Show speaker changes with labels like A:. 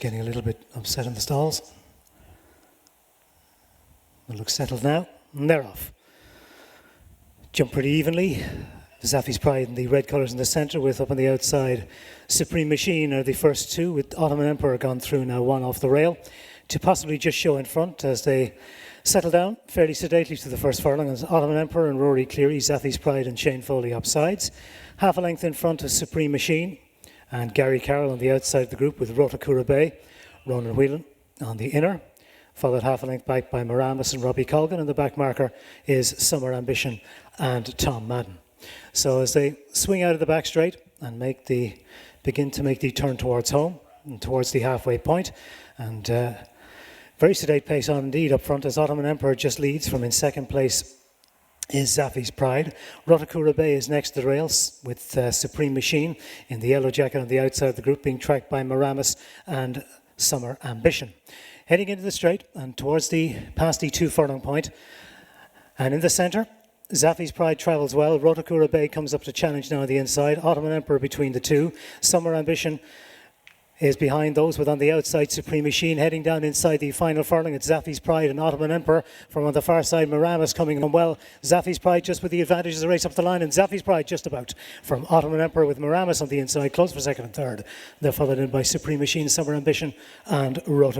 A: getting a little bit upset in the stalls. They look settled now, and they're off. Jump pretty evenly. Zaffy's Pride in the red colours in the centre, with up on the outside Supreme Machine are the first two, with Ottoman Emperor gone through now, one off the rail, to possibly just show in front as they settle down fairly sedately to the first furlong. As Ottoman Emperor and Rory Cleary, Zaffy's Pride and Shane Foley up sides. Half a length in front of Supreme Machine and Gary Carroll on the outside of the group, with Rotakura Bay, Ronan Whelan on the inner. Followed half a length back by Moramis and Robbie Colgan, and the back marker is Summer Ambition and Tom Madden. So as they swing out of the back straight and begin to make the turn towards home and towards the halfway point, and very sedate pace on indeed up front, as Ottoman Emperor just leads. From in second place is Zaffy's Pride. Rotakura Bay is next to the rails, with Supreme Machine in the yellow jacket on the outside of the group, being tracked by Moramis and Summer Ambition. Heading into the straight and towards past the 2 furlong point, and in the centre, Zaffy's Pride travels well. Rotakura Bay comes up to challenge now on the inside. Ottoman Emperor between the two. Summer Ambition is behind those, with on the outside Supreme Machine. Heading down inside the final furlong, it's Zaffy's Pride and Ottoman Emperor. From on the far side, Moramis coming on well. Zaffy's Pride just with the advantage as the race up the line, and Zaffy's Pride just about from Ottoman Emperor, with Moramis on the inside, close for second and third. They're followed in by Supreme Machine, Summer Ambition and Rotakura.